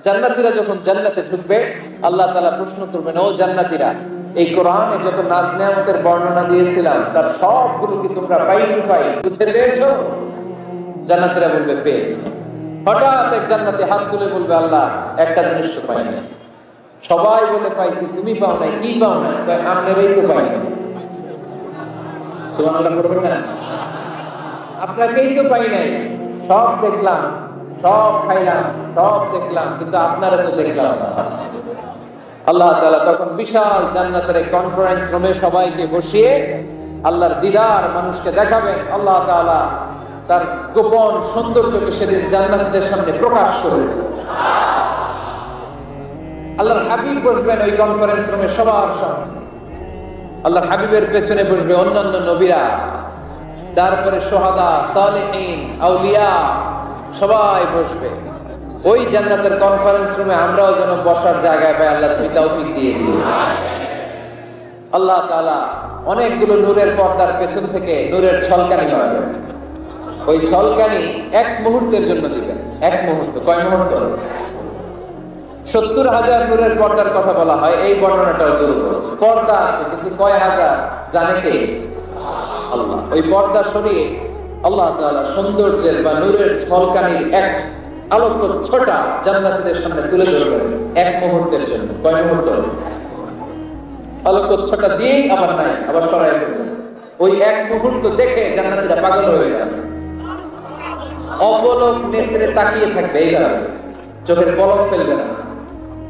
জান্নাতীরা যখন জান্নাতে ঢুকবে আল্লাহ তাআলা প্রশ্ন করবেন, ও জান্নাতীরা, এই কোরআনে যত নাজ নেয়ামতের বর্ণনা দিয়েছিলাম তার সবগুলো কি তোমরা পাই বুঝে পেয়েছো? জান্নাতীরা বলবে পেয়েছি। হঠাৎ এক জান্নাতি হাত তুলে বলবে, আল্লাহ একটা জিনিস তো পাই নাই। সবাই বলে পাইছি, তুমি পাও নাই। কি পাও নাই? আপনারাই তো পাই নাই। সুবহানাল্লাহ করবেন না? আপনাকেই তো পাই নাই। সব দেখলাম, সব খাইলাম, সব দেখলাম, কিন্তু আপনারা তো দেখলাম না। আল্লাহ তাআলা তখন বিশাল জান্নাতের কনফারেন্স রুমে সবাইকে বসিয়ে আল্লাহর দিদার মানুষকে দেখাবেন। আল্লাহ তাআলা তার গোপন সৌন্দর্যকে সেদিন জান্নাতীদের সামনে প্রকাশ করবেন। আল্লাহর হাবিব বসবেন ওই কনফারেন্স রুমে সবার সামনে। আল্লাহর হাবিবের পেছনে বসবে অন্যান্য নবীরা, তারপরে সোহাদা, সালেহীন, আউলিয়া সবাই বসবে। ওই জান্নাতের কনফারেন্স রুমে আমরাও যেন বসার জায়গায় পাই, আল্লাহ তুমি তৌফিক দিয়ে দিও। আল্লাহ তাআলা অনেকগুলো নূরের পর্দার পেছন থেকে নূরের ছলকানি পাবেন। ওই ছলকানি এক মুহূর্তের জন্য দিবেন। এক মুহূর্ত। কয় মুহূর্ত? 70,000 নূরের পর্দার কথা বলা হয়। এই বর্ণনাটাও দুর্বল। পর্দা আছে কিন্তু কয় হাজার জানে কে? আল্লাহ। ওই পর্দা সরিয়ে আল্লাহ তাআলা সৌন্দর্যের বা নূরের ছলকানির এক আলোক ছোটা জান্নাতীদের সামনে তুলে ধরবেন এক মুহূর্তের জন্য। কয় মুহূর্ত? আলোক ছোটা দিয়েই আবার নাই, আবার সরাই ফেলবেন। ওই এক মুহূর্ত দেখে জান্নাতীরা পাগল হয়ে যাবে, অপলক নেত্রে তাকিয়ে থাকবে। এইভাবে চোখের পলক ফেলবে না,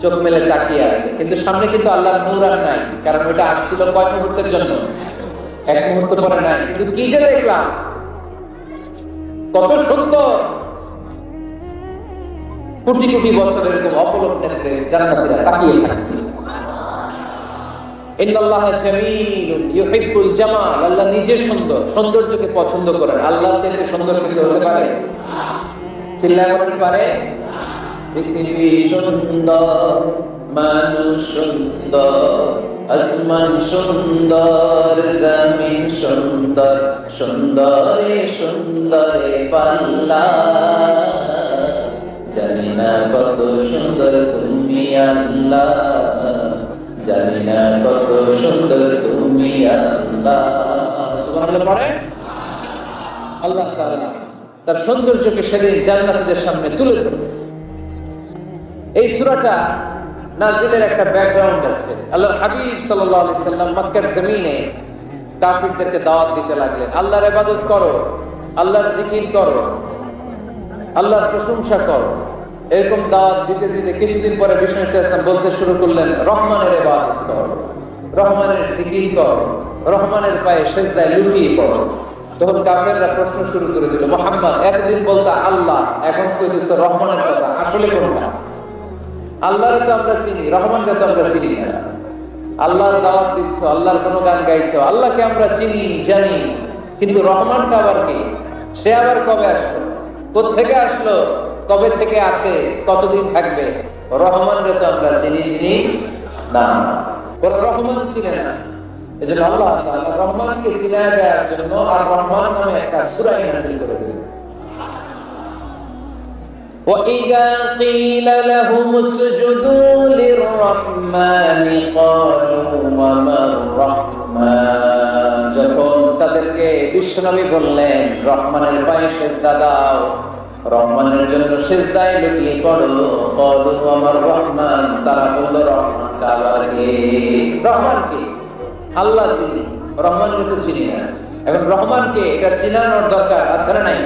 চোখ মেলে তাকিয়ে আছে। কিন্তু সামনে কিন্তু আল্লাহর নূর আর নাই, কারণ ওটা আসছিল কয় মুহূর্তের জন্য? এক মুহূর্ত পরে নাই। কিন্তু কি যে দেখলাম, কত সুন্দর! কোটি কোটি বছর এরকম অপলক নেত্রে জান্নাতীরা তাকিয়ে থাকবে। ইন্নাল্লাহা জামিলুন ইউহিব্বুল জামাল। আল্লাহ নিজে সুন্দর, সৌন্দর্যকে পছন্দ করেন। আল্লাহর চাইতে সুন্দর কিছু হতে পারে? চিল্লায় বলতে পারে? পৃথিবী সুন্দর, মানুষ সুন্দর, আসমান সুন্দর, জমিন সুন্দর, সুন্দরে সুন্দরে পাল্লা। জানি না কত সুন্দর তুমি আল্লাহ, জানি না কত সুন্দর তুমি আল্লাহ। সুবহানাল্লাহ পড়ে। আল্লাহ তাআলা তার সৌন্দর্যকে সেদিন জান্নাতীদের সামনে তুলে ধরবে। এই সূরাটা নাজিলের একটা ব্যাকগ্রাউন্ড আছে। আল্লাহর হাবিব সাল্লাল্লাহু আলাইহি সাল্লাম মক্কার জমিনে কাফিরদেরকে দাওয়াত দিতে লাগলেন, আল্লাহর ইবাদত করো, আল্লাহর জিকির করো, আল্লাহর প্রশংসা করো। এরকম দাওয়াত দিতে দিতে কিছুদিন পরে বিষ্ণু ইসলাম বলতে শুরু করলেন, রহমানের ইবাদত করো, রহমানের জিকির করো, রহমানের পায়ে সিজদায় লুটিয়ে পড়ো। তখন কাফেররা প্রশ্ন শুরু করে দিল, মুহাম্মদ এতদিন বলতা আল্লাহ, এখন কইতেছো রহমানের কথা, আসলে কোনটা? আল্লাহরে তো আমরা চিনি, রহমানকে তো আমরা চিনি না। আল্লাহর দাওয়াত দিচ্ছ, আল্লাহর কোনো গান গাইছো, আল্লাহকে আমরা চিনি জানি, কিন্তু রহমানটা আবার কি? সে আবার কবে আসলো, কোত্থেকে আসলো, কবে থেকে আছে, কতদিন থাকবে? রহমানরে তো আমরা চিনি না। ওরা রহমান চিনে না। এজন্য আল্লাহ তাআলা রহমানকে চিনায় দেওয়ার জন্য আর রহমান নামে একটা সূরা নাযিল করে দিলেন। وَإِذَا قِيلَ لَهُمُ اسْجُدُوا لِلرَّحْمَنِ قَالُوا وَمَا الرَّحْمَنُ। যখন তাদেরকে বিশ্বনবী বললেন রহমানের পায়ে সিজদা দাও, রহমানের জন্য সিজদায় লুটিয়ে পড়ো, ক্বালু ওয়া রহমান, তারা বলল রহমানটা আবার কে? রহমানকে আল্লাহ চিনি, রহমানকে তো চিনি না। এখন রহমানকে এটা চিনানোর দরকার আছে না নাই?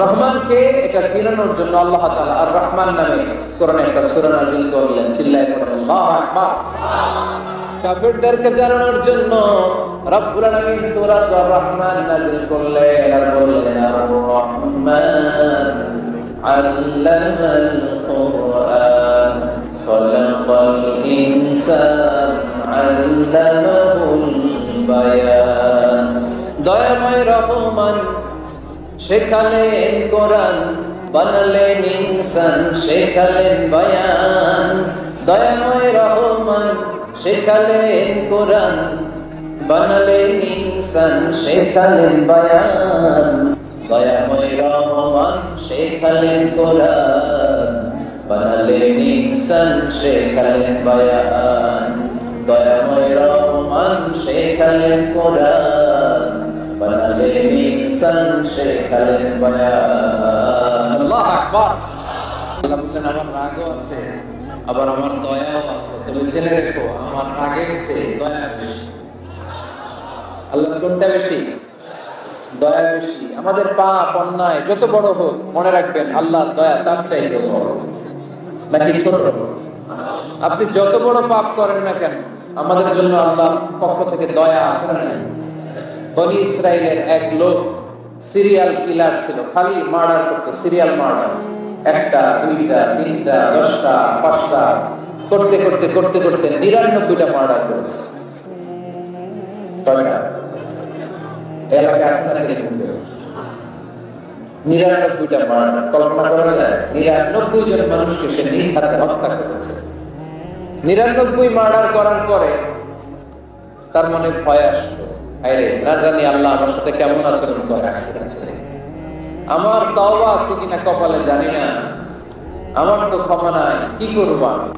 রহমানকে এটা চিনানোর জন্য আল্লাহ তাআলা আর রহমান নামে কোরআনে একটা সূরা নাযিল করলেন। চিল্লায়ে পড়ুন আল্লাহু আকবার। কাফিরদেরকে জানানোর জন্য রব্বুল আলামিন সূরা আর রহমান নাযিল করলেন আর বললেন, আর রহমান আল্লামাল কুরআন খালাকাল ইনসান আল্লামাহুল বায়ান। দয়াময় রহমান শেখালেন কোরআন, বানালেন ইনসান, শেখালেন বায়ান। দয়াময় রহমান শেখালেন কোরআন, বানালেন ইনসান, শেখালেন বায়ান। দয়াময় রহমান শেখালেন কোরআন, বানালেন ইনসান শেখালেন বায়ান, দয়াময় রহমান শেখালেন কোরআন, বানালেন ইনসান শেখালেন বায়ান। আল্লাহু আকবার। আল্লাহ বললেন আমার রাগও আছে আবার আমার দয়াও আছে, তুমি জেনে রেখো আমার রাগের চেয়ে দয়া বেশি। আল্লাহ কোনটা বেশি? দয়া বেশি। আমাদের পাপ অন্যায় যত বড় হোক মনে রাখবেন আল্লাহর দয়া তার চাইতে বড় নাকি ছোট? আপনি যত বড় পাপ করেন না কেন আমাদের জন্য আল্লাহর পক্ষ থেকে দয়া আছে না নাই? বনি ইসরাইলের এক লোক সিরিয়াল কিলার ছিল, খালি মার্ডার করতো, সিরিয়াল মার্ডার, একটা দুইটা তিনটা 10টা 5টা করতে করতে করতে করতে 99টা মার্ডার করেছে। এলাকায় আসে না এরকম 99টা মার্ডার, কল্পনা করা যায়? 99 জন মানুষকে সে নিজ হাতে হত্যা করেছে। 99 মার্ডার করার পরে তার মনে ভয় আসলো, আরে না জানি আল্লাহ আমার সাথে কেমন আচরণ করে, আমার তওবা আছে কিনা কপালে জানি না, আমার তো ক্ষমা নাই, কি করবো আমি?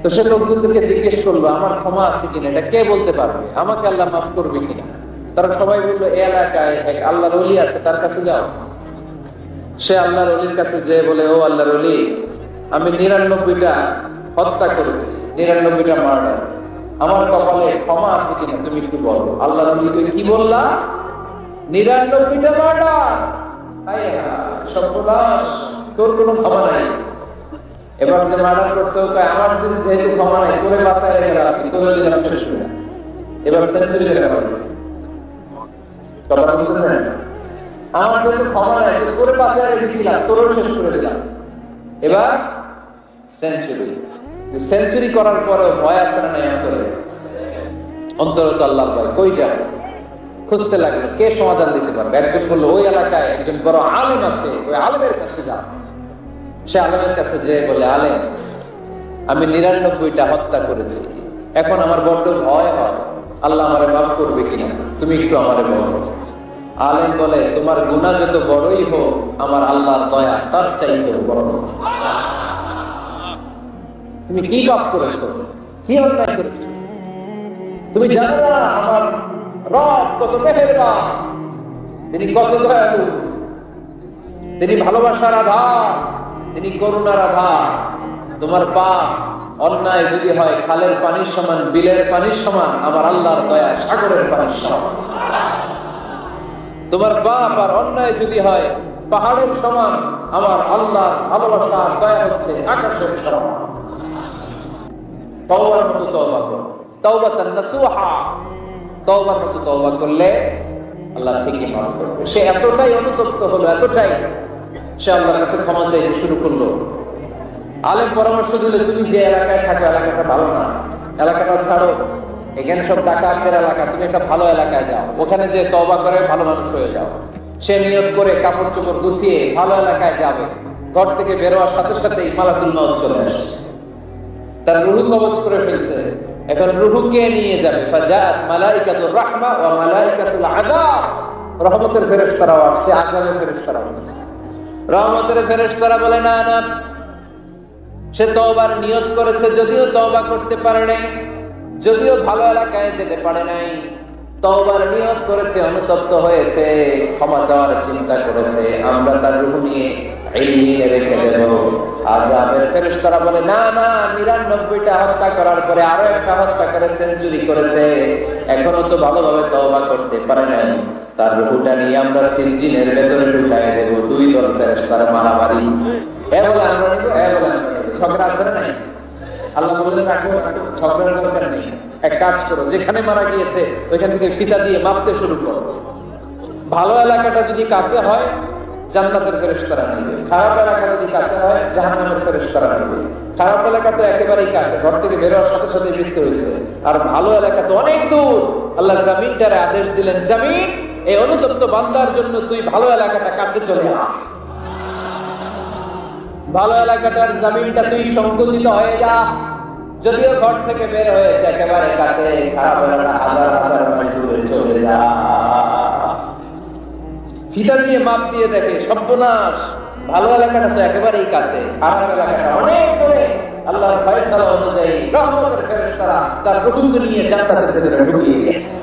তো সে লোকজনদেরকে জিজ্ঞেস করলো আমার ক্ষমা আছে কিনা, এটা কে বলতে পারবে, আমাকে আল্লাহ মাফ করবে কিনা? তারা সবাই বললো এই এলাকায় এক আল্লাহর ওলি আছে, তার কাছে যাও। সে আল্লাহর ওলির কাছে যেয়ে বলে, ও আল্লাহর ওলি, আমি 99টা হত্যা করেছি, 99টা মার্ডার, আমার কপালে ক্ষমা আছে কিনা তুমি একটু বলো। আল্লাহর ওলি কি বললা? 99টা মার্ডার, সর্বনাশ, তোর কোনো ক্ষমা নাই। এবার যে মার্ডার করছে ওকে আমার যেহেতু ক্ষমা নাই, তোরে বাঁচায় রেখে রাখবি, তোরে দিলাম শেষ করে। এবার সেঞ্চুরি রেখে পাচ্ছি, কথা বুঝতেছেন? আমার যেহেতু ক্ষমা নাই, তোরে বাঁচায় রেখে দিলাম, তোরও শেষ করে দিলাম। এবার সেঞ্চুরি। সেঞ্চুরি করার পরে ভয় আছে না নাই অন্তরে? অন্তরে তো আল্লাহর ভয়। কই যাবে? খুঁজতে লাগলো কে সমাধান দিতে পারবে। একজন বললো ওই এলাকায় একজন বড় আলেম আছে, ওই আলেমের কাছে যা। সে আলেমের কাছে যে বলে, আলেম, আমি 99টা হত্যা করেছি, এখন আমার বড্ড ভয় হয়, আল্লাহ আমারে মাফ করবে কিনা, তুমি একটু আমারে বলো। আলেম বলে, তোমার গুনাহ যত বড়ই হোক আমার আল্লাহর দয়া তার চাইতে বড়। তুমি কি পাপ করেছো, কি অন্যায় করেছো? তুমি জানো না আমার রব কত মেহেরবান, তিনি কত দয়ালু, তিনি ভালোবাসার আধার, তিনি করুণার আধার। তোমার পাপ অন্যায় যদি হয় খালের পানির সমান, বিলের পানির সমান, আমার আল্লাহর দয়া সাগরের পানির সমান। তোমার পাপ আর অন্যায় যদি হয় পাহাড়ের সমান, আমার আল্লাহর ভালোবাসা আর দয়া হচ্ছে আকাশের সমান। তওবার মতো তওবা করো, তাওবাতান নাসুহা। তওবার মতো তওবা করলে আল্লাহ ঠিকই মাফ করবে। সে এতটাই অনুতপ্ত হলো, এতটাই সে আল্লাহর কাছে ক্ষমা চাইতে শুরু করলো। আলেম পরামর্শ দিলে, তুমি যে এলাকায় থাকো এলাকাটা ভালো না, এলাকাটা ছাড়ো, এখানে সব ডাকাতদের এলাকা, তুমি একটা ভালো এলাকায় যাও, ওখানে যে তওবা করে ভালো মানুষ হয়ে যাও। সে নিয়ত করে কাপড় চোপড় গুছিয়ে ভালো এলাকায় যাবে। ঘর থেকে বেরোয়ার সাথে সাথেই মালাকুল মউত চলে আসছে, তার রূহ কবজ করে ফেলছে। এখন রূহকে নিয়ে যাবে। ফাজাত মালাইকাতুর রাহমা ওয়া মালাইকাতুল আযাব। রহমতের ফেরেশতারাও আসছে, আযাবের ফেরেশতারাও আসছে। রহমতের ফেরেশতারা বলে, না না, সে তওবার নিয়ত করেছে, যদিও তওবা করতে পারে নাই, যদিও ভালো এলাকায় যেতে পারে নাই, তওবার নিয়ত করেছে, অনুতপ্ত হয়েছে, ক্ষমা চাওয়ার চিন্তা করেছে, আমরা তার রূহ নিয়ে ইল্লিনে রেখে দেব। আযাবের ফেরেশতারা বলে, না না, 99টা হত্যা করার পরে আরো একটা হত্যা করে সেঞ্চুরি করেছে, এখনো তো ভালোভাবে তওবা করতে পারে নাই, তার রূহটা নিয়ে আমরা সিজিনের ভেতরে ঢুকায় দেব। 2 দল ফেরেশতারা মারামারি, এ বলে আমরা নিব, এ বলে আমরা নিব, ঝগড়া আছে না নাই? আল্লাহ বললেন, রাখো রাখো, ঝগড়ার দরকার নেই, এক কাজ করো, যেখানে মারা গিয়েছে ওইখান থেকে ফিতা দিয়ে মাপতে শুরু করো। ভালো এলাকাটা যদি কাছে হয় জান্নাতের ফেরেশতারা নেবে, খারাপ এলাকা যদি কাছে হয় জাহান্নামের ফেরেশতারা নেবে। খারাপ এলাকা তো একেবারেই কাছে, ঘর থেকে বের হওয়ার সাথে সাথে মৃত্যু হয়েছে, আর ভালো এলাকা তো অনেক দূর। আল্লাহ জামিনটারে আদেশ দিলেন, জামিন, এই অনুতপ্ত বান্দার জন্য তুই ভালো এলাকাটা কাছে চলে আয়, ভালো এলাকাটার জামিনটা তুই সংকুচিত হয়ে যা। যদিও ঘর থেকে বের হয়েছে একেবারে কাছে, খারাপ এলাকা হাজার হাজার মাইল দূরে চলে যা। ফিতা দিয়ে মাপ দিয়ে দেখে, সর্বনাশ, ভালো এলাকাটা তো একেবারেই কাছে, খারাপ এলাকাটা অনেক দূরে। আল্লাহর ফয়সালা অনুযায়ী রহমতের ফেরেশতারা তার রূহকে নিয়ে জান্নাতের ভেতরে ঢুকিয়ে দিয়েছে।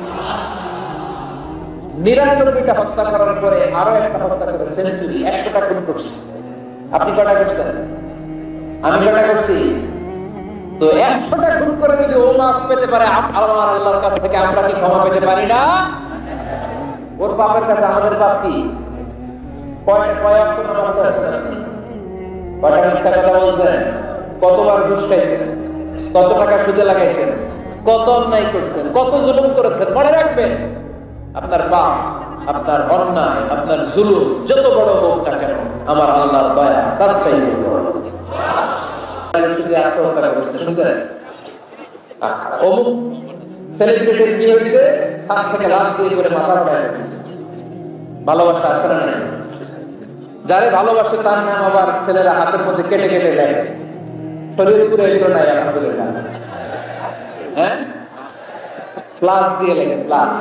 ৯৯টা হত্যা করার পরে আরো একটা হত্যা করে সেঞ্চুরি, ১০০টা খুন করছে। আপনি কটা করছেন? আমি কটা করছি? তো ১০০টা খুন করে যদি ও মাফ পেতে পারে আমার আল্লাহর কাছ থেকে, আমরা কি ক্ষমা পেতে পারি না? ওর পাপের কাছে আমাদের পাপ কি? কয়টা মিথ্যা কথা বলছেন, কতবার ঘুষ খাইছেন, কত টাকা সুদে লাগাইছেন, কত অন্যায় করছেন, কত জুলুম করেছেন। মনে রাখবেন, আপনার পাপ, আপনার অন্যায়, আপনার জুলুম যত বড় হোক না কেন, আমার আল্লাহর দয়া তার চাইতে বড়। শুধু আত্মহত্যা করছে, শুনছেন? অমুক সেলিব্রিটির কি হয়েছে, ছাদ থেকে লাফ দিয়ে করে মাথা ফাটায় গেছে। ভালোবাসা আছে না নাই? যারে ভালোবাসে তার নাম আবার ছেলেরা হাতের মধ্যে কেটে কেটে দেয়। শরীর পুরো এগুলো নাই, আলহামদুলিল্লাহ। হ্যাঁ, প্লাস দিয়ে লেগে, প্লাস।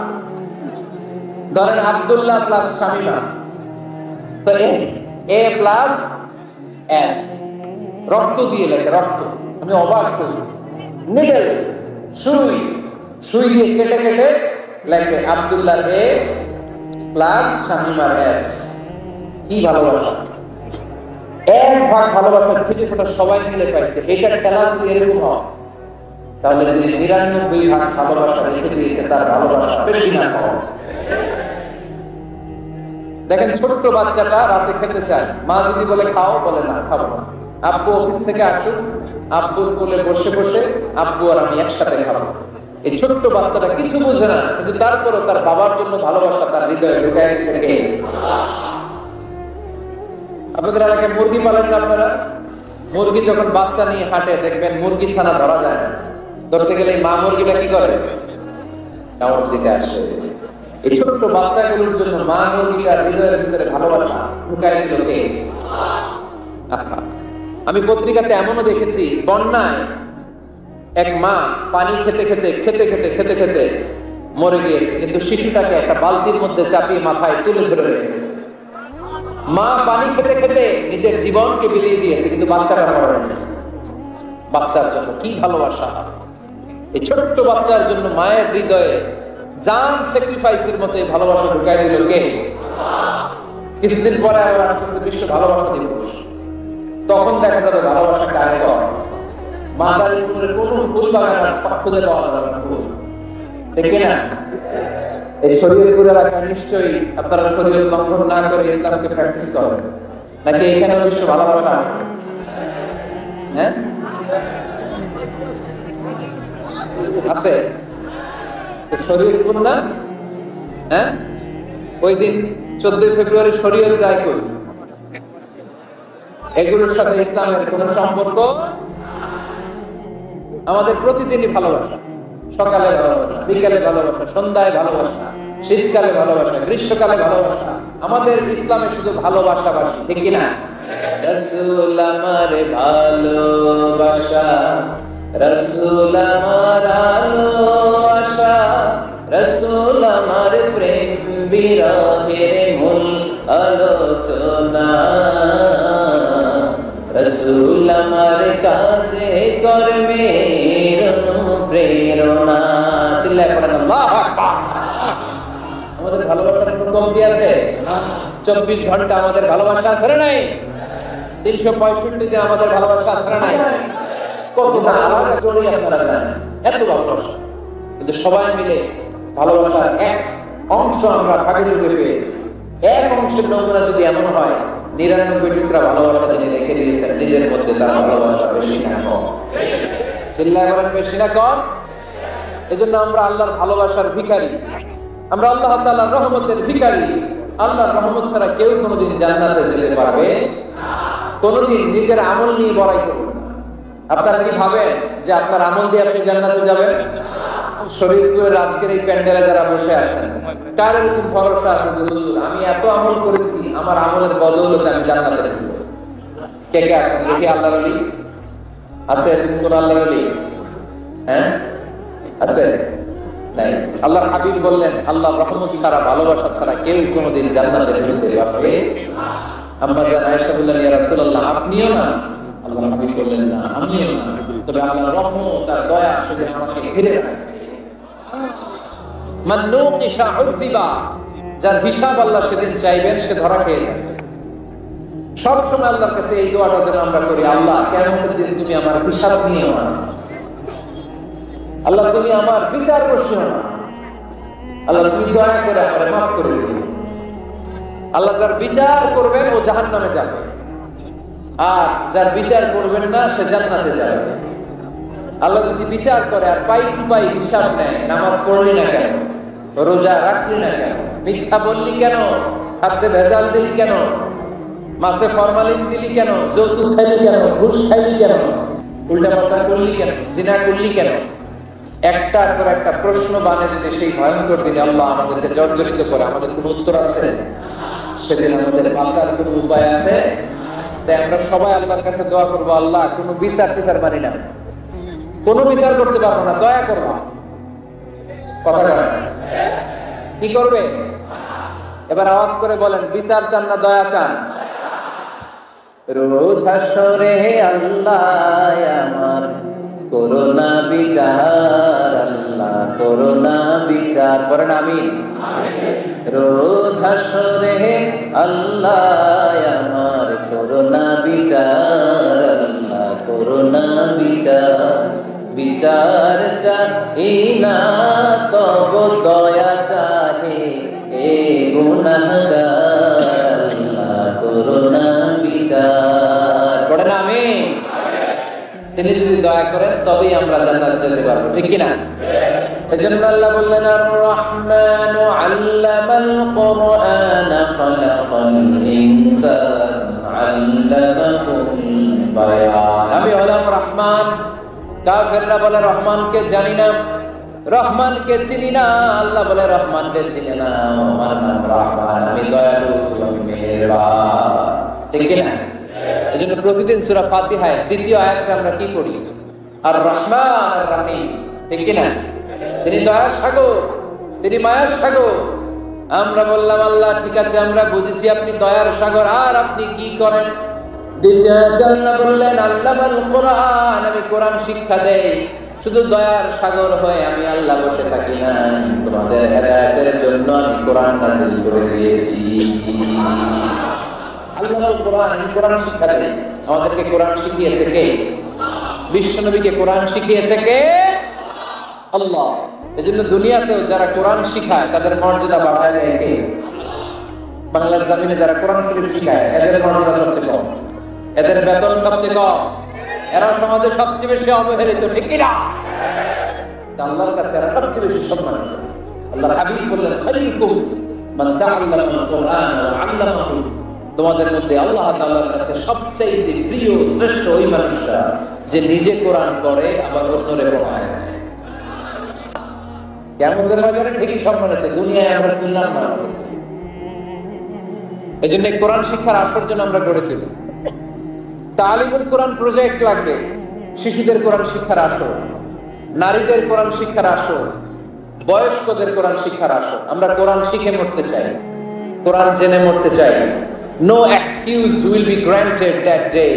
ধরেন আব্দুল্লাহ প্লাস শামিমা, তো এ প্লাস এস, রক্ত দিয়ে লেগে, রক্ত। আমি অবাক করি, নিডেল, সুই, সুই দিয়ে কেটে কেটে লেগে আব্দুল্লাহ এ প্লাস শামিমার এস। কি ভালোবাসা! ১ ভাগ ভালোবাসার ছিটে ফোটা সবাই মিলে পাইছে। এটা খেলা যদি এরকম হয়, তাহলে যদি ৯৯ ভাগ ভালোবাসা রেখে দিয়েছে, তার ভালোবাসা বেশি না কম? দেখেন, ছোট্ট বাচ্চাটা রাতে খেতে চায়, মা যদি বলে খাও, বলে না, খাবো না। আব্বু অফিস থেকে আসুক, আব্বুর কোলে বসে বসে আব্বু আর আমি একসাথে খাবো। এই ছোট্ট বাচ্চাটা কিছু বোঝে না, কিন্তু তারপরও তার বাবার জন্য ভালোবাসা তার হৃদয়ে ঢুকাই দিয়েছে কে? আপনাদের এলাকায় মুরগি পালেন না আপনারা? মুরগি যখন বাচ্চা নিয়ে হাঁটে, দেখবেন মুরগি ছানা ধরা যায় না। ধরতে গেলে মা মুরগিটা কি করে? কামড় দিতে আসে। এই ছোট্ট বাচ্চাগুলোর জন্য মা মুরগিটার হৃদয়ের ভিতরে ভালোবাসা ঢুকাই দিল কে? আমি পত্রিকাতে এমনও দেখেছি, বন্যায় এক মা পানি খেতে খেতে খেতে খেতে খেতে খেতে মরে গিয়েছে, কিন্তু শিশুটাকে একটা বালতির মধ্যে চাপিয়ে মাথায় তুলে ধরে রেখেছে। মা পানি খেতে খেতে নিজের জীবনকে বিলিয়ে দিয়েছে, কিন্তু বাচ্চাটা মরেনি। বাচ্চার জন্য কি ভালোবাসা! এই ছোট্ট বাচ্চার জন্য মায়ের হৃদয়ে জান স্যাক্রিফাইসের মতো ভালোবাসা ঢুকাই দিল কে? কিছুদিন পরে আবার আসতেছে বিশ্ব ভালোবাসা দিবস। তখন দেখা যাবে ভালোবাসা কারে কয়। মাথার উপরে কোন ফুল বাগান খুঁজে পাওয়া যাবে না, ফুল, ঠিক না? এই শরীয়তপুর এলাকায় নিশ্চয়ই আপনারা শরীয়ত লঙ্ঘন না করে ইসলামকে প্র্যাকটিস করেন, নাকি এখানে বিশ্ব ভালোবাসা আছে? হ্যাঁ, আছে। শরীয়তপুর না? হ্যাঁ, ওই দিন 14 ফেব্রুয়ারি শরীয়ত যায় কই? এগুলোর সাথে ইসলামের কোন সম্পর্ক? আমাদের প্রতিদিনই ভালোবাসা, সকালে ভালোবাসা, বিকালে ভালোবাসা, সন্ধ্যায় ভালোবাসা, শীতকালে ভালোবাসা, গ্রীষ্মকালে ভালোবাসা। আমাদের ইসলামে শুধু ভালোবাসা বাসি, ঠিক কিনা? রাসূল আমার ভালোবাসা, রাসূল আমার আলো আশা, রাসূল আমার প্রেম বিরহের মূল আলোচনা, রাসূল আমার কাজে কর্মের অনুপ্রেরণা। চিল্লায় পড়েন আল্লাহু আকবার। আমাদের ভালোবাসার কোনো কমতি আছে? 24 ঘন্টা আমাদের ভালোবাসা আছে না নাই? 365 দিন আমাদের ভালোবাসা আছে না নাই? কতটা আলাদা স্টোরি আপনারা জানেন, এত ভালোবাসা। কিন্তু সবাই মিলে ভালোবাসার এক অংশ আমরা ভাগে ঢুকে পেয়েছি। এক অংশের নমুনা যদি এমন হয়, 99 টুকরা ভালোবাসা যিনি রেখে দিয়েছেন নিজের মধ্যে, তার ভালোবাসা বেশি না কম? চিল্লায় বলেন বেশি না কম? এজন্য আমরা আল্লাহর ভালোবাসার ভিখারি, আমরা আল্লাহ তাআলার রহমতের ভিখারি। আল্লাহর রহমত ছাড়া কেউ কোনোদিন জান্নাতে যেতে পারবে না। কোনোদিন নিজের আমল নিয়ে বড়াই করবেন না। আপনারা কি ভাবেন যে আপনার আমল দিয়ে আপনি জান্নাতে যাবেন? শরীয়তপুরের আজকের এই প্যান্ডেলে যারা বসে আছেন, কার এরকম ভরসা আছে যে আমি এত আমল করেছি, আমার আমলের বদৌলতে আমি জান্নাতে যাব? কে কে আছেন দেখি? আল্লাহর ওলি আছে? কোন আল্লাহর ওলি? হ্যাঁ, আছে? নাই। আল্লাহর হাবিব বললেন, আল্লাহর রহমত ছাড়া, ভালোবাসা ছাড়া কেউ কোনোদিন জান্নাতে যেতে পারবে না। আম্মা জান আয়েশা বললেন, ইয়া রাসূলুল্লাহ, আপনিও না? আল্লাহর হাবিব বললেন, না আমিও না, তবে আল্লাহর রহমত আর দয়া সেদিন আমাকে ঘিরে রাখবে। মান নুকিশা উযিবা, যার হিসাব আল্লাহ সেদিন চাইবেন সে ধরা খেয়ে যাবে। সব সময় আল্লাহর কাছে এই দোয়াটা যেন আমরা করি, আল্লাহ কিয়ামতের দিন তুমি আমার হিসাব নিও না, আল্লাহ তুমি আমার বিচার বসিও না, আল্লাহ তুমি দয়া করে আমারে মাফ করে দিও। আল্লাহ যার বিচার করবেন ও জাহান্নামে যাবে, আর যার বিচার করবেন না সে জান্নাতে যাবে। আল্লাহ যদি বিচার করে আর পাই টু পাই হিসাব নেয়, নামাজ পড়লি না কেন, রোজা রাখলি না কেন, মিথ্যা বললি কেন, খাদ্যে ভেজাল দিলি কেন, মাছে ফরমালিন দিলি কেন, যৌতুক খাইলি কেন, ঘুষ খাইলি কেন, উল্টাপাল্টা করলি কেন, জিনা করলি কেন, একটার পর একটা প্রশ্ন বানে যদি সেই ভয়ঙ্কর দিনে আল্লাহ আমাদেরকে জর্জরিত করে, আমাদের কোনো উত্তর আছে? সেদিন আমাদের বাঁচার কোনো উপায় আছে? তাই আমরা সবাই আল্লাহর কাছে দোয়া করবো, আল্লাহ কোনো বিচার টিচার মানি না, কোনো বিচার করতে পারবো না, দয়া করবা। কথা বলেন, কি করবে? এবার আওয়াজ করে বলেন, বিচার চান না দয়া চান? রোজ হাসরে আল্লাহ আমার করোনা বিচার, আল্লাহ করোনা বিচার, করেন আমিন। রোজ হাসরে আল্লাহ আমার করোনা বিচার, আল্লাহ করোনা বিচার, বিচার চাহি না তব দয়া চাহে এ গুনাহগার, আল্লাহ করোনা বিচার, পড়েন আমিন। তিনি যদি দয়া করেন তবেই আমরা জান্নাতে যেতে পারবো, ঠিক কি না? এজন্য আল্লাহ বললেন, আর রহমানু আল্লামাল কুরআন খালাকাল ইনসান আল্লামাহুল বায়ান। আমি হলাম রহমান। কাফেররা বলে রহমানকে জানি না, রহমানকে চিনি না। আল্লাহ বলে রহমানকে চিনি না, আমার নাম রহমান, আমি দয়ালু, আমি মেহেরবান, ঠিক কি না? এজন্য প্রতিদিন সূরা ফাতিহায় দ্বিতীয় আয়াতটা আমরা কি পড়ি? আর রহমান আর রহিম, ঠিক কি না? তিনি দয়ার সাগর, তিনি মায়ার সাগর। আমরা বললাম, আল্লাহ ঠিক আছে, আমরা বুঝেছি আপনি দয়ার সাগর, আর আপনি কি করেন? দ্বিতীয় আল্লাহ বললেন, আল্লামাল কোরআন, আমি কোরআন শিক্ষা দেই। শুধু দয়ার সাগর হয়ে আমি আল্লাহ বসে থাকি না, তোমাদের হেদায়েতের জন্য আমি কোরআন নাযিল করে দিয়েছি। আল্লাহর কোরআন, আমি কোরআন শিক্ষা দেই। আমাদেরকে কোরআন শিখিয়েছে কে? বিশ্বনবীকে কোরআন শিখিয়েছে কে? আল্লাহ। এজন্য দুনিয়াতেও যারা কোরআন শিখায় তাদের মর্যাদা বাড়ায় দেয় কে? বাংলার জমিনে যারা কোরআন শরীফ শিখায় এদের মর্যাদা সবচেয়ে কম, এদের বেতন সবচেয়ে কম, এরা সমাজে সবচেয়ে বেশি অবহেলিত, ঠিক কি না? আল্লাহর কাছে এরা সবচেয়ে বেশি সম্মানিত। আল্লাহর হাবিব বললেন, খায়রুকুম মান তাআল্লামাল কুরআন ওয়া আল্লামাহু। তোমাদের মধ্যে আল্লাহ তাআলার কাছে সবচেয়ে প্রিয় শ্রেষ্ঠ ওই মানুষটা যে নিজে কোরআন পড়ে আবার অন্যরে পড়ায়। কিয়ামতের বাজারে ঠিকই সম্মানিত, দুনিয়ায় আমরা শুনলাম না। এজন্য কোরআন শিক্ষার আসর জন্য আমরা গড়ে তুলি। তালিমুল কোরআন প্রজেক্ট লাগবে, শিশুদের কোরআন শিক্ষার আসর, নারীদের কোরআন শিক্ষার আসর, বয়স্কদের কোরআন শিক্ষার আসর। আমরা কোরআন শিখে মরতে চাই, কোরআন জেনে মরতে চাই। No excuse will be granted that day.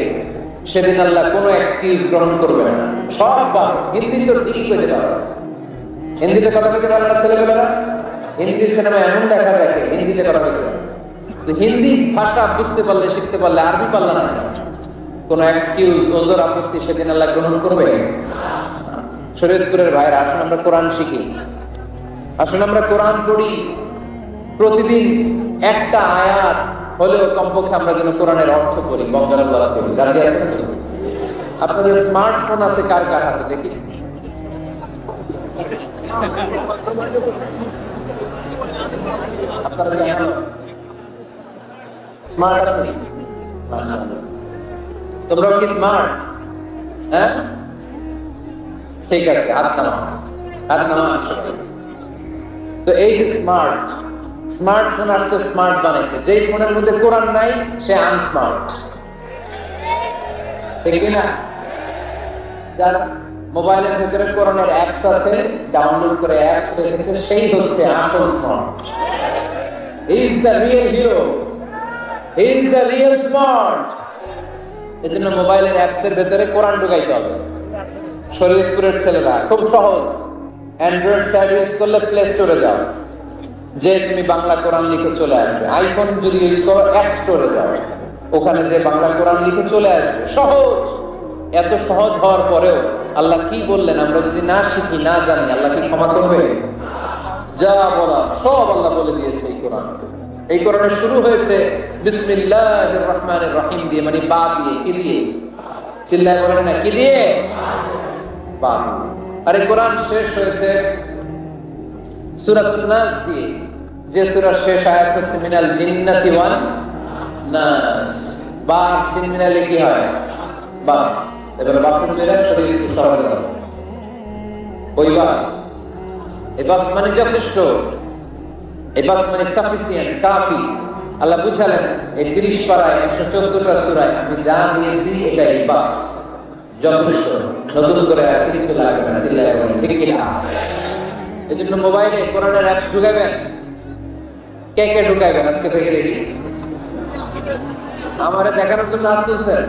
সেদিন আল্লাহ কোনো এক্সকিউজ গ্রহণ করবে না। সব পারো, হিন্দি তো ঠিকই করে পারো, হিন্দিতে কথা বলতে পারে না ছেলেমেয়েরা। হিন্দি সিনেমা এমন দেখা দেখে হিন্দিতে কথা বলতে পারে, হিন্দি ভাষা বুঝতে পারলে, শিখতে পারলে, আরবি পারলে না, কোনো এক্সকিউজ, ওজর, আপত্তি সেদিন আল্লাহ গ্রহণ করবে। শরীয়তপুরের ভাইরা, আসুন আমরা কোরআন শিখি, আসুন আমরা কোরআন পড়ি। প্রতিদিন একটা আয়াত হলেও কমপক্ষে আমরা যেন কোরআনের অর্থ করি, বঙ্গানুবাদ করি। রাজি আছেন? আপনাদের স্মার্টফোন আছে কার কার হাতে দেখি? আপনারা কি এখন স্মার্ট? আপনি তোমরা কি স্মার্ট? হ্যাঁ, ঠিক আছে, হাত নামা, হাত নামা। তো এই যে স্মার্ট, স্মার্টফোন আসছে স্মার্ট বানাইতে। যেই ফোনের মধ্যে কোরআন নাই সে আনস্মার্ট, ঠিক না? যার মোবাইলের ভিতরে কোরআনের অ্যাপস আছে, ডাউনলোড করে অ্যাপস রেখেছে, সেই হচ্ছে আসল smart. He is the real hero, he is the real smart. এজন্য মোবাইলের অ্যাপসের ভেতরে কোরআন ঢুকাইতে হবে। শরীয়তপুরের ছেলেরা খুব সহজ, অ্যান্ড্রয়েড সাইট ইউজ করলে প্লে স্টোরে যাও, যে তুমি বাংলা কোরআন লিখে চলে আসবে। আইফোন যদি ইউজ করো অ্যাপ স্টোরে যাও, ওখানে যে বাংলা কোরআন লিখে চলে আসবে। সহজ। এত সহজ হওয়ার পরেও আল্লাহ কি বললেন আমরা যদি না শিখি, না জানি, আল্লাহ কি ক্ষমা করবে? যা বলার সব আল্লাহ বলে দিয়েছে এই কোরআন। এই কোরআনের শুরু হয়েছে বিসমিল্লাহির রহমানির রহিম দিয়ে, মানে বা দিয়ে। কি দিয়ে? চিল্লায় বলেন না, কি দিয়ে? বা। আর এই কোরআন শেষ হয়েছে সূরাতুন নাস দিয়ে, যে সূরার শেষ আয়াত হচ্ছে মিনাল জিন্নাতি ওয়ান নাস। বা সিন মিনালে কি হয়? বাস। এবারে বাসের যেটা শরীর সরল হবে, ওই বাস। এই বাস মানে যথেষ্ট, এই বাস মানে সাফিসিয়েন্ট, কাফি। আল্লাহ বুঝালেন এই 30 পারায় 114টা সূরায় আমি যা দিয়েছি এটাই বাস, যথেষ্ট। নতুন করে আর কিছু লাগবে না। চিল্লায় বলেন ঠিক কি না? এজন্য মোবাইলে কোরআনের অ্যাপস ঢুকাবেন। কে কে ঢুকাবেন আজকে থেকে দেখি? আমারে দেখানোর জন্য হাত তুলছেন?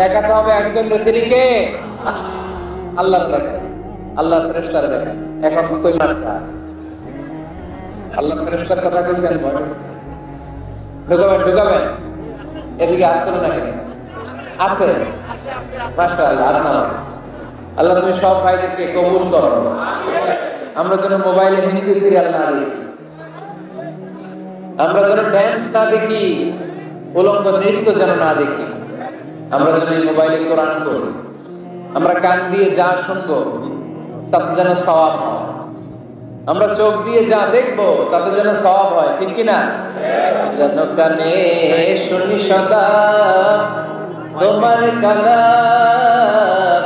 দেখাতে হবে একজন, তিনি কে? আল্লাহ দেখেন, আল্লাহ ফেরেশতারা দেখেন। এখন কই মাসা আল্লাহ ফেরেশতার কথা কইছেন, ভয় করছে। ঢুকাবেন ঢুকাবেন। এদিকে হাত তুলে না কেন? আছে মাশাআল্লাহ। আল্লাহ তুমি সব ভাইদেরকে কবুল করো। আমরা যেন মোবাইলে হিন্দি সিরিয়াল না দেখি, আমরা যেন ড্যান্স না দেখি, উলঙ্গ নৃত্য যেন না দেখি। আমরা যেন মোবাইলে কোরআন পড়ি। আমরা কান দিয়ে যা শুনবো তাতে যেন সওয়াব হয়। আমরা চোখ দিয়ে যা দেখবো তাতে যেন সওয়াব হয়। ঠিক কিনা? যেন কানে শুনি সদা তোমার কালাম,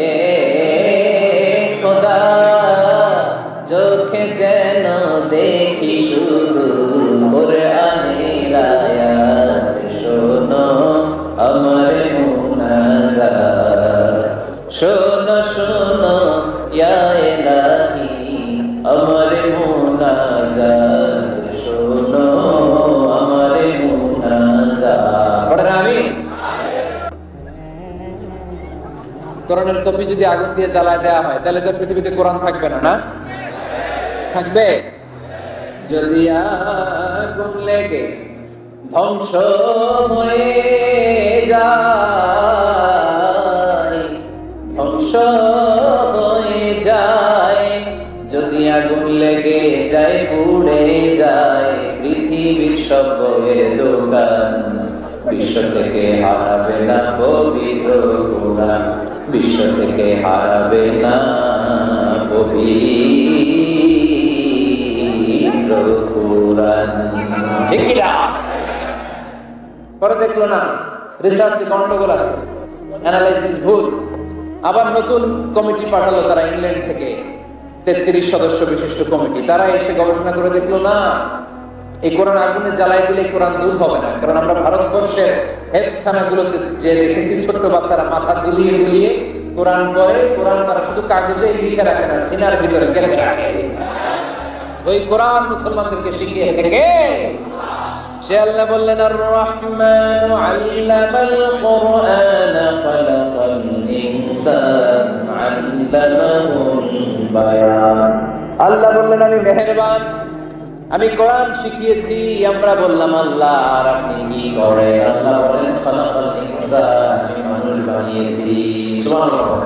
এ খোদা চোখে যেন দেখি শুধু কোরআনের আয়াত। শোনো আমার মুনাজাত, শোনো শোনো ইয়া ইলাহি আমার মুনাজাত, শোনো আমার মুনাজাত। পড়েন আমিন। কোরআনের কপি যদি আগুন দিয়ে জ্বালায় দেওয়া হয় তাহলে তো পৃথিবীতে কোরআন থাকবে না, না থাকবে? যদি আগুন লেগে ধ্বংস হয়ে যায়, ধ্বংস হয়ে যায়, যদি আগুন লেগে যায় পুড়ে যায় পৃথিবীর সব বইয়ের দোকান, বিশ্ব থেকে হারাবে না পবিত্র কোরআন, বিশ্ব থেকে হারাবে না পবিত্র কোরআন। ঠিক কি না? পরে দেখলো না রিসার্চে গন্ডগোল আছে, অ্যানালাইসিস ভুল। আবার নতুন কমিটি পাঠালো তারা ইংল্যান্ড থেকে, 33 সদস্য বিশিষ্ট কমিটি। তারা এসে গবেষণা করে দেখলো না, এই কোরআন আগুনে জ্বালাই দিলে কোরআন দূর হবে না। কারণ আমরা ভারতবর্ষের হেফজখানাগুলোতে যে দেখেছি ছোট্ট বাচ্চারা মাথা দুলিয়ে দুলিয়ে কোরআন পড়ে। কোরআন তারা শুধু কাগজে লিখে রাখে না, সিনার ভিতরে গেলে রাখে। ওই কোরআন মুসলমানদেরকে শিখিয়েছে কে? সে আল্লাহ বললেন আর রহমান আল্লামাল কোরআন খালাকাল ইনসান আল্লামাহুল বায়ান। আল্লাহ বললেন আমি মেহেরবান, আমি কোরআন শিখিয়েছি। আমরা বললাম আল্লাহ আর আপনি কি করেন? আল্লাহ বলেন খালাকাল ইনসান, আমি মানুষ বানিয়েছি। সুবহানাল্লাহ।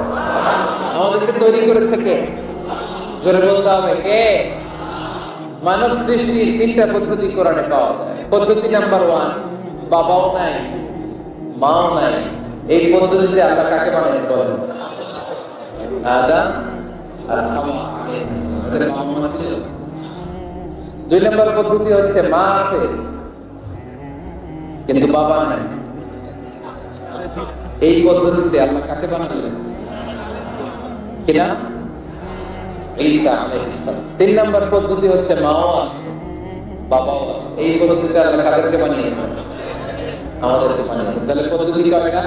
আমাদেরকে তৈরি করেছে কে? জোরে বলতে হবে কে? মানব সৃষ্টির 3টা পদ্ধতি কোরআনে পাওয়া যায়। পদ্ধতি নাম্বার 1, বাবাও নাই মাও নাই। এই পদ্ধতিতে আল্লাহ কাকে বানিয়েছে বলেন? আদম আর হাওয়া আলাইহিস সালাম। এদের মা ছিল। 2 নম্বর পদ্ধতি হচ্ছে মা আছে কিন্তু বাবা নাই। এই পদ্ধতিতে আল্লাহ কাকে বানালেন? কিনা? ঈসা আলাইহিস সালাম। 3 নম্বর পদ্ধতি হচ্ছে মাও আছে বাবাও আছে। এই পদ্ধতিতে আল্লাহ কাদেরকে বানিয়েছেন? আমাদেরকে বানিয়েছেন। তাহলে পদ্ধতি কয়টা?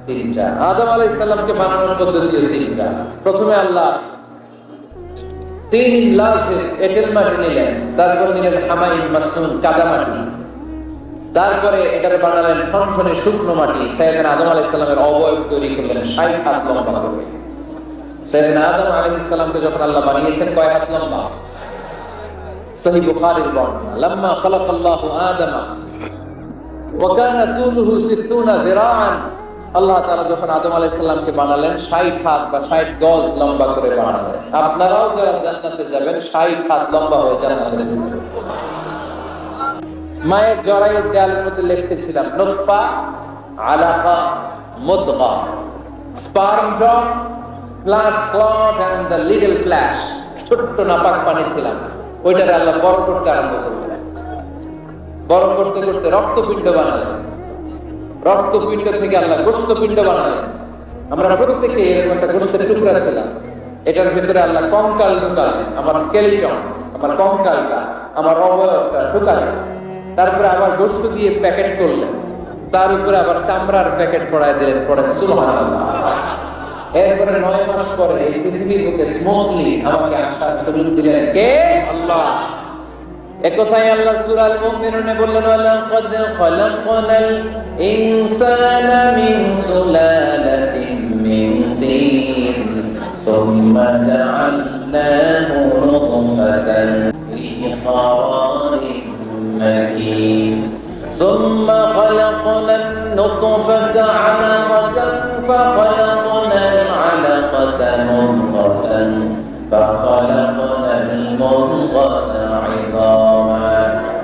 3টা। আদম আলাইহিস সালামকে বানানোর পদ্ধতি 3টা। প্রথমে আল্লাহ 3 লাসে এঁটেল মাটি নিলেন, তারপর নিলেন হামাইন মাসনুন কাদা মাটি, তারপরে এটারে বানালেন ঠনঠনে শুকনো মাটি। সাইয়েদনা আদম আলাইহিস সালামের অবয়ব তৈরি করলেন 60 হাত লম্বা করে। সাইয়েদনা আদম আলাইহিস সালামকে যখন আল্লাহ বানিয়েছেন কয় হাত লম্বা? সহিহ বুখারীর বর্ণনা, লাম্মা খালাকাল্লাহু আদামা ওয়া কানা তুলুহু 60 যিরাআন। আল্লাহ তাআলা যখন আদম আলাইহিস সালামকে বানালেন 60 হাত বা 60 গজ লম্বা করে বানালেন। আপনারাও যারা জান্নাতে যাবেন 60 হাত লম্বা হয়ে জান্নাতে যাবেন। মায়ের জরায়ুর দেয়ালের মধ্যে লিখতেছিলাম নুতফা, আলাকা, মুদগা, sperm drop, blood clot and the little flash. ছোট্ট নাপাক পানি ছিলাম, ওইটারে আল্লাহ বড় করতে আরম্ভ করলেন। বড় করতে করতে রক্তপিণ্ড বানালেন। রক্তপিণ্ড থেকে আল্লাহ গোশতপিণ্ড বানালেন। আমরা প্রত্যেকে এরকম একটা গোশতের টুকরা ছিলাম। এটার ভিতরে আল্লাহ কঙ্কাল ঢুকালেন, আমার স্কেলিটন, আমার কঙ্কালটা, আমার অবয়বটা ঢুকালেন। তারপরে আবার গোশত দিয়ে প্যাকেট করলেন, তার উপরে আবার চামড়ার প্যাকেট পড়ায় দিলেন। পড়েন সুবহানাল্লাহ। এরপরে 9 মাস পরে এই পৃথিবীর বুকে স্মুথলি আমাকে আসার সুযোগ দিলেন কে? আল্লাহ। একথাই আল্লাহ সূরা আল মুমিনুনে বললেন, ওয়ালাকাদ খালাকনাল ইনসানা মিন সুলালাতিন মিন তিন সুম্মা জাআলনাহু নুতফাতান ফি قرارٍ مكين ثم خلقنا النطفة علقة فخلقنا العلقة مضغة فخلقنا المضغة عظاما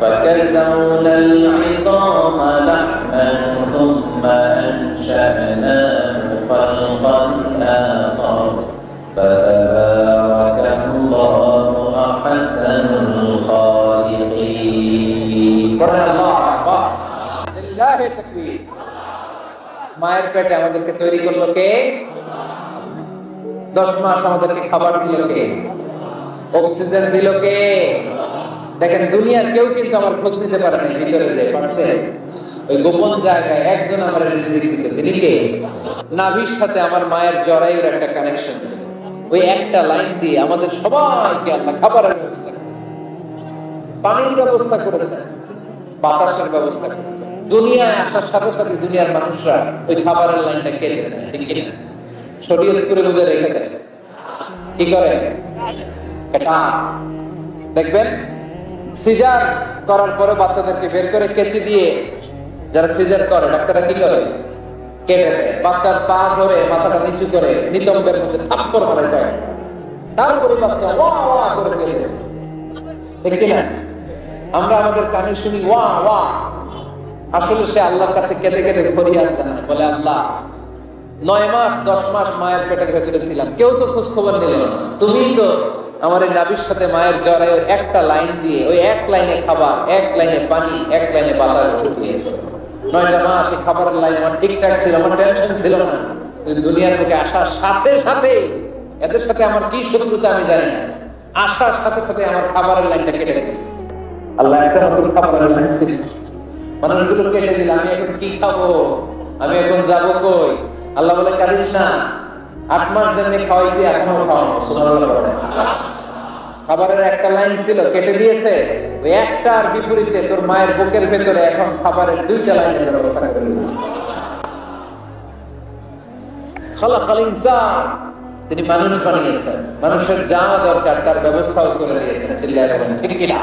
فكسونا العظام لحما ثم أنشأناه خلقا آخر فتبارك الله أحسن الخالقين. মায়ের পেটে আমাদেরকে তৈরি করলো কে? 10 মাস আমাদেরকে খাবার দিল কে? অক্সিজেন দিল কে? দেখেন দুনিয়ার কেউ কিন্তু আমার খোঁজ নিতে পারে না, ভিতরে যে পারছে ওই গোপন জায়গায় একজন আমার রিজিক দিতে। তিনি কে? নাভির সাথে আমার মায়ের জরায়ুর একটা কানেকশন ছিল। ওই একটা লাইন দিয়ে আমাদের সবাইকে আল্লাহ খাবারের ব্যবস্থা করেছে, পানির ব্যবস্থা করেছে, বাতাসের ব্যবস্থা করেছে। দুনিয়ায় আসার সাথে সাথে দুনিয়ার মানুষরা ওই খাবারের লাইনটা কেটে দেয়, ঠিক কি না? শরীয়ত করে বুঝে রেখে দেয়। কি করে? এটা দেখবেন সিজার করার পরে বাচ্চাদেরকে বের করে কেচি দিয়ে যারা সিজার করে ডাক্তাররা কি করে? কেটে দেয়। বাচ্চার পা ধরে মাথাটা নিচু করে নিতম্বের মধ্যে থাপ্পড় মারে দেয়, তারপরে বাচ্চা ওয়া ওয়া করে কেটে দেয়, ঠিক কি না? আমরা আমাদের কানে শুনি ওয়া ওয়া, আসলে সে আল্লাহর কাছে কেঁদে কেঁদে ফরিয়াদ জানায়, বলে আল্লাহ 9 মাস 10 মাস মায়ের পেটের ভেতরে ছিলাম, কেউ তো খোঁজ খবর নিল না। তুমি তো আমার এই নাভির সাথে মায়ের জরায়ুর একটা লাইন দিয়ে ওই এক লাইনে খাবার, এক লাইনে পানি, এক লাইনে বাতাস ঢুকিয়েছো। 9টা মাস এই খাবারের লাইন আমার ঠিকঠাক ছিল, আমার টেনশন ছিল না। দুনিয়ার বুকে আসার সাথে সাথে এদের সাথে আমার কি শত্রুতা আমি জানি না, আসার সাথে সাথে আমার খাবারের লাইনটা কেটে দিয়েছে। আল্লাহ একটা নতুন খাবারের লাইন ছিল, মানুষগুলো কেটে দিল। আমি এখন কি খাবো? আমি এখন যাবো কই? আল্লাহ বলে কাঁদিস না, 8 মাস যেমনি খাওয়াইছি এখনো খাওয়ানো। সুবহানাল্লাহ। খাবারের একটা লাইন ছিল, কেটে দিয়েছে। ওই একটার বিপরীতে তোর মায়ের বুকের ভেতরে এখন খাবারের 2টা লাইনের ব্যবস্থা করে দিয়েছে। খালাকাল ইনসান, তিনি মানুষ বানিয়েছেন, মানুষের যা দরকার তার ব্যবস্থাও করে দিয়েছেন। চিল্লায়ে বলেন ঠিক কি না?